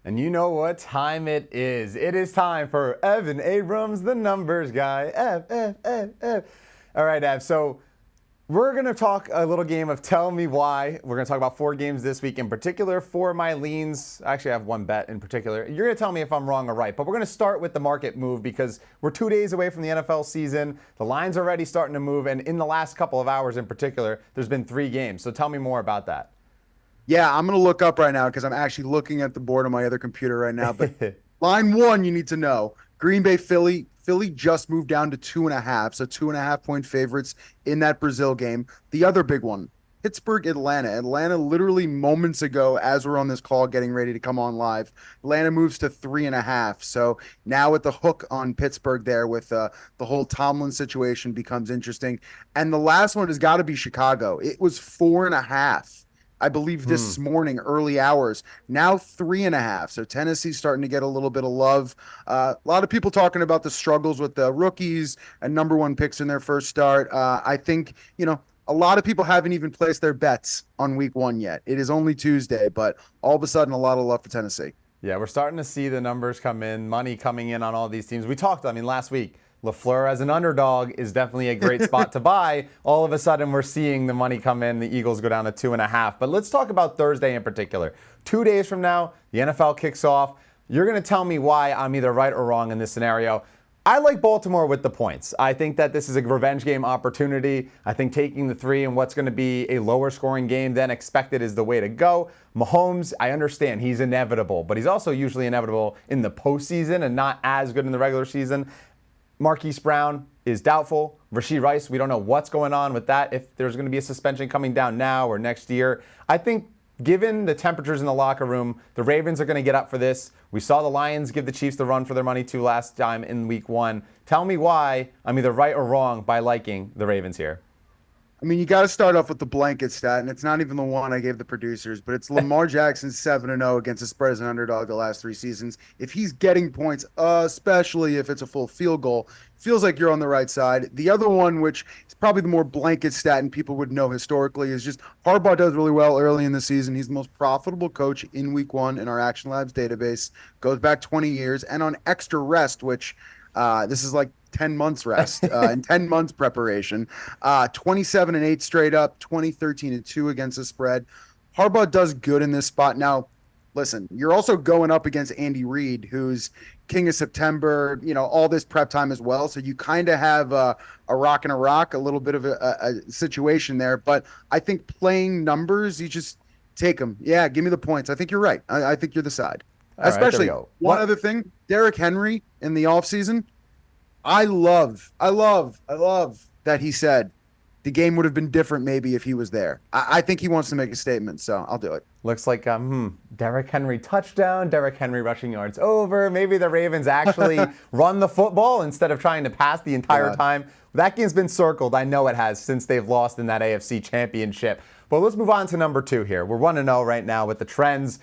And you know what time it is. It is time for Evan Abrams, the numbers guy. F. All right, Ev. So we're going to talk a little game of Tell Me Why. We're going to talk about 4 games this week in particular for my leans. Actually, I have one bet in particular. You're going to tell me if I'm wrong or right. But we're going to start with the market move because we're 2 days away from the NFL season. The line's already starting to move. And in the last couple of hours in particular, there's been 3 games. So tell me more about that. Yeah, I'm going to look up right now because I'm actually looking at the board on my other computer right now. But line one, you need to know Green Bay, Philly. Philly just moved down to 2.5, so 2.5-point favorites in that Brazil game. The other big one, Pittsburgh, Atlanta. Atlanta literally moments ago, as we're on this call getting ready to come on live, Atlanta moves to 3.5. So now with the hook on Pittsburgh there with the whole Tomlin situation becomes interesting. And the last one has got to be Chicago. It was 4.5. I believe this morning, early hours, now 3.5. So Tennessee's starting to get a little bit of love. A lot of people talking about the struggles with the rookies and number 1 picks in their first start. I think, a lot of people haven't even placed their bets on week 1 yet. It is only Tuesday, but all of a sudden, a lot of love for Tennessee. Yeah, we're starting to see the numbers come in, money coming in on all these teams. We talked, last week, LaFleur as an underdog is definitely a great spot to buy. All of a sudden, we're seeing the money come in. The Eagles go down to 2.5. But let's talk about Thursday in particular. 2 days from now, the NFL kicks off. You're going to tell me why I'm either right or wrong in this scenario. I like Baltimore with the points. I think that this is a revenge game opportunity. I think taking the 3 in what's going to be a lower scoring game than expected is the way to go. Mahomes, I understand he's inevitable, but he's also usually inevitable in the postseason and not as good in the regular season. Marquise Brown is doubtful. Rashee Rice, we don't know what's going on with that, if there's going to be a suspension coming down now or next year. I think given the temperatures in the locker room, the Ravens are going to get up for this. We saw the Lions give the Chiefs the run for their money too last time in week 1. Tell me why I'm either right or wrong by liking the Ravens here. I mean, you got to start off with the blanket stat, and it's not even the one I gave the producers, but it's Lamar Jackson 7-0 against the spread as an underdog the last 3 seasons. If he's getting points, especially if it's a full field goal, feels like you're on the right side. The other one, which is probably the more blanket stat and people would know historically, is just Harbaugh does really well early in the season. He's the most profitable coach in week 1 in our Action Labs database. Goes back 20 years, and on extra rest, which this is like 10 months rest and 10 months preparation. 27-8 straight up, 13-2 against the spread. Harbaugh does good in this spot. Now, listen, you're also going up against Andy Reid, who's king of September, all this prep time as well. So you kind of have a rock and a rock, a little bit of a situation there. But I think playing numbers, you just take them. Yeah, give me the points. I think you're right. I think you're the side. All Especially right, one other thing, Derrick Henry in the offseason, I love that he said the game would have been different maybe if he was there. I think he wants to make a statement, so I'll do it. Looks like Derrick Henry touchdown, Derrick Henry rushing yards over. Maybe the Ravens actually run the football instead of trying to pass the entire time. That game's been circled. I know it has since they've lost in that AFC championship. But let's move on to number 2 here. We're 1-0 right now with the trends.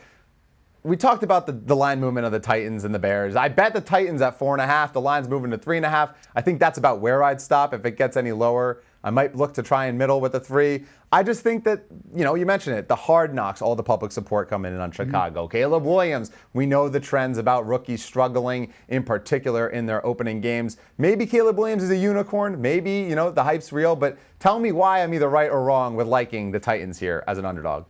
We talked about the line movement of the Titans and the Bears. I bet the Titans at 4.5. The line's moving to 3.5. I think that's about where I'd stop. If it gets any lower, I might look to try and middle with a 3. I just think that, you mentioned it, the hard knocks, all the public support coming in on Chicago. Caleb Williams, we know the trends about rookies struggling, in particular in their opening games. Maybe Caleb Williams is a unicorn. Maybe, the hype's real. But tell me why I'm either right or wrong with liking the Titans here as an underdog.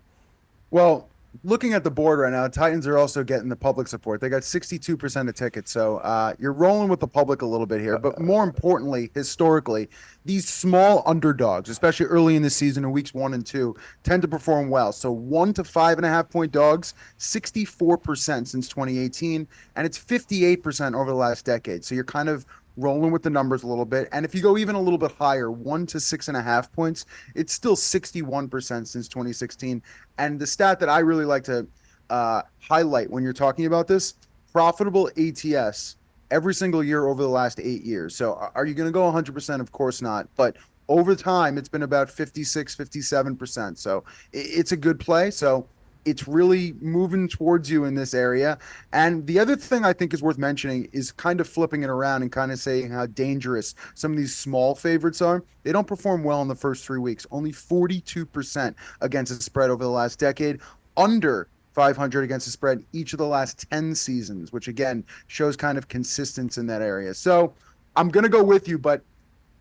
Well, looking at the board right now, Titans are also getting the public support. They got 62% of tickets, so you're rolling with the public a little bit here. But more importantly, historically, these small underdogs, especially early in the season in weeks 1 and 2, tend to perform well. So 1 to 5.5 point dogs, 64% since 2018, and it's 58% over the last decade. So you're kind of rolling with the numbers a little bit. And if you go even a little bit higher, 1 to 6.5 points, it's still 61% since 2016. And the stat that I really like to highlight when you're talking about this, profitable ATS every single year over the last 8 years. So are you going to go 100%? Of course not. But over time, it's been about 56, 57%. So it's a good play. So it's really moving towards you in this area. And the other thing I think is worth mentioning is kind of flipping it around and kind of saying how dangerous some of these small favorites are. They don't perform well in the first 3 weeks. Only 42% against the spread over the last decade. Under 500 against the spread each of the last 10 seasons, which again shows kind of consistency in that area. So I'm going to go with you, but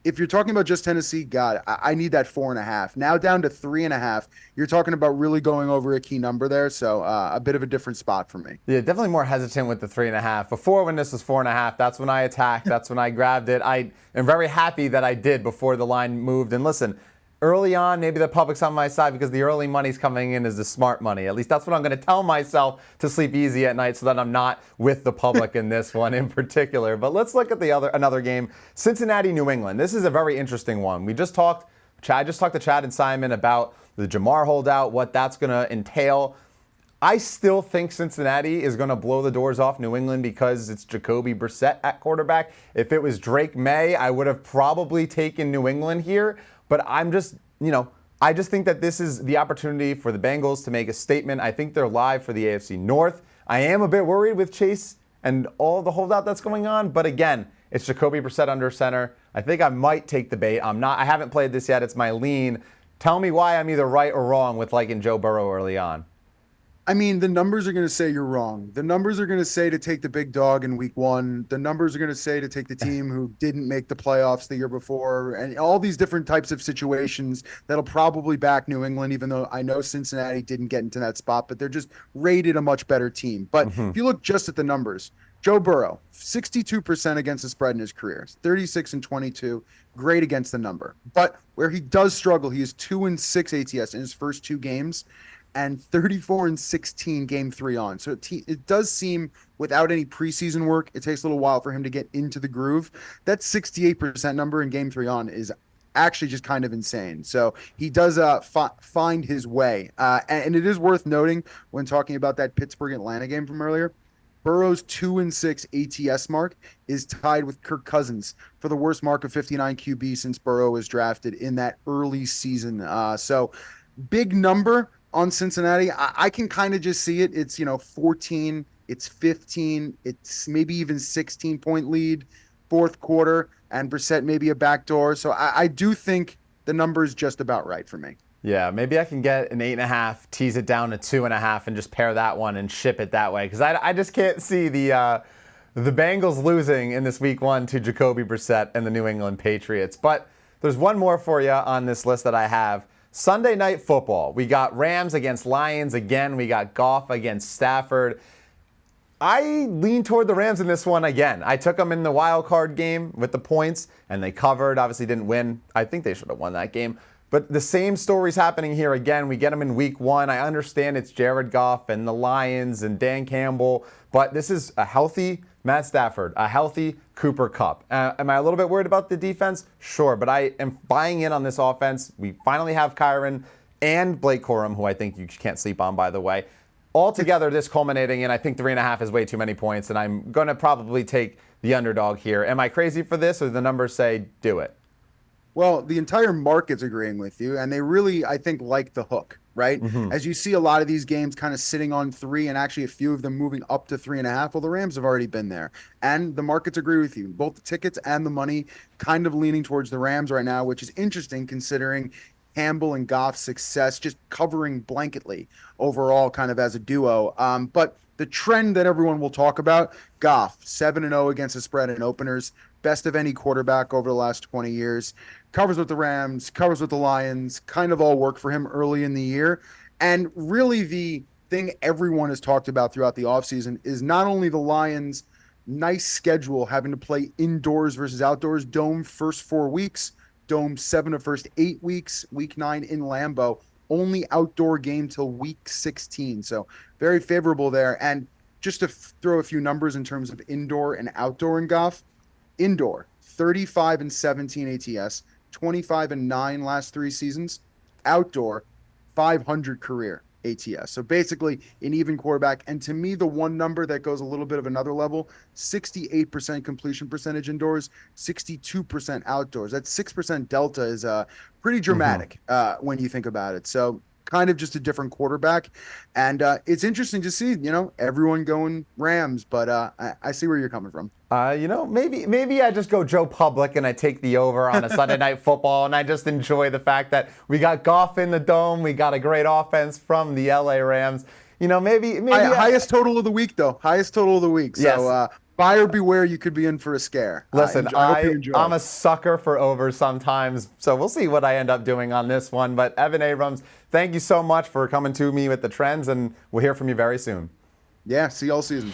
if you're talking about just Tennessee, God, I need that 4.5. Now down to 3.5. You're talking about really going over a key number there. So a bit of a different spot for me. Yeah, definitely more hesitant with the 3.5. Before, when this was 4.5, that's when I attacked. That's when I grabbed it. I am very happy that I did before the line moved. And listen, early on, maybe the public's on my side because the early money's coming in is the smart money. At least that's what I'm going to tell myself to sleep easy at night so that I'm not with the public in this one in particular. But let's look at another game, Cincinnati, New England. This is a very interesting one. I just talked to Chad and Simon about the Jamar holdout, what that's going to entail. I still think Cincinnati is going to blow the doors off New England because it's Jacoby Brissett at quarterback. If it was Drake May, I would have probably taken New England here. But I just think that this is the opportunity for the Bengals to make a statement. I think they're live for the AFC North. I am a bit worried with Chase and all the holdout that's going on. But again, it's Jacoby Brissett under center. I think I might take the bait. I haven't played this yet. It's my lean. Tell me why I'm either right or wrong with liking Joe Burrow early on. I mean, the numbers are going to say you're wrong. The numbers are going to say to take the big dog in week 1. The numbers are going to say to take the team who didn't make the playoffs the year before, and all these different types of situations that'll probably back New England, even though I know Cincinnati didn't get into that spot, but they're just rated a much better team. But if you look just at the numbers, Joe Burrow, 62% against the spread in his career, 36-22, great against the number. But where he does struggle, he is 2-6 ATS in his first 2 games, and 34-16 game 3 on. So it does seem, without any preseason work, it takes a little while for him to get into the groove. That 68% number in game 3 on is actually just kind of insane. So he does find his way. And it is worth noting when talking about that Pittsburgh-Atlanta game from earlier, Burrow's 2-6 ATS mark is tied with Kirk Cousins for the worst mark of 59 QB since Burrow was drafted in that early season. So big number on Cincinnati. I can kind of just see it. It's, 14, it's 15, it's maybe even 16-point lead, fourth quarter, and Brissett maybe a backdoor. So I do think the number is just about right for me. Yeah, maybe I can get an 8.5, tease it down to 2.5, and just pair that one and ship it that way. Because I just can't see the Bengals losing in this week 1 to Jacoby Brissett and the New England Patriots. But there's one more for you on this list that I have. Sunday Night Football. We got Rams against Lions again. We got Goff against Stafford. I lean toward the Rams in this one again. I took them in the wild card game with the points, and they covered. Obviously didn't win. I think they should have won that game. But the same story's happening here again. We get them in week 1. I understand it's Jared Goff and the Lions and Dan Campbell, but this is a healthy Matt Stafford, a healthy Cooper Kupp. Am I a little bit worried about the defense? Sure, but I am buying in on this offense. We finally have Kyron and Blake Corum, who I think you can't sleep on, by the way. Altogether, this culminating in, I think 3.5 is way too many points, and I'm going to probably take the underdog here. Am I crazy for this, or do the numbers say do it? Well, the entire market's agreeing with you, and they really, I think, like the hook, right? As you see a lot of these games kind of sitting on 3, and actually a few of them moving up to 3.5. Well, the Rams have already been there, and the markets agree with you. Both the tickets and the money kind of leaning towards the Rams right now, which is interesting considering Campbell and Goff's success just covering blanketly overall kind of as a duo. But the trend that everyone will talk about, Goff, 7-0 against the spread in openers, best of any quarterback over the last 20 years. Covers with the Rams, covers with the Lions, kind of all work for him early in the year. And really the thing everyone has talked about throughout the offseason is not only the Lions' nice schedule having to play indoors versus outdoors, dome first 4 weeks, dome 7 of first 8 weeks, week 9 in Lambeau, only outdoor game till week 16. So very favorable there. And just to throw a few numbers in terms of indoor and outdoor in Goff, indoor, 35-17 ATS, 25-9 last 3 seasons. Outdoor, 500 career ATS. So basically an even quarterback. And to me, the one number that goes a little bit of another level, 68% completion percentage indoors, 62% outdoors. That 6% delta is pretty dramatic when you think about it. So kind of just a different quarterback. And it's interesting to see, everyone going Rams, but I see where you're coming from. Maybe I just go Joe Public and I take the over on a Sunday Night Football, and I just enjoy the fact that we got Goff in the dome. We got a great offense from the LA Rams. maybe highest total of the week, though. Highest total of the week. So Yes. buyer beware, you could be in for a scare. Listen, I hope you enjoy. I'm a sucker for overs sometimes, so we'll see what I end up doing on this one. But Evan Abrams, thank you so much for coming to me with the trends, and we'll hear from you very soon. Yeah, see you all season.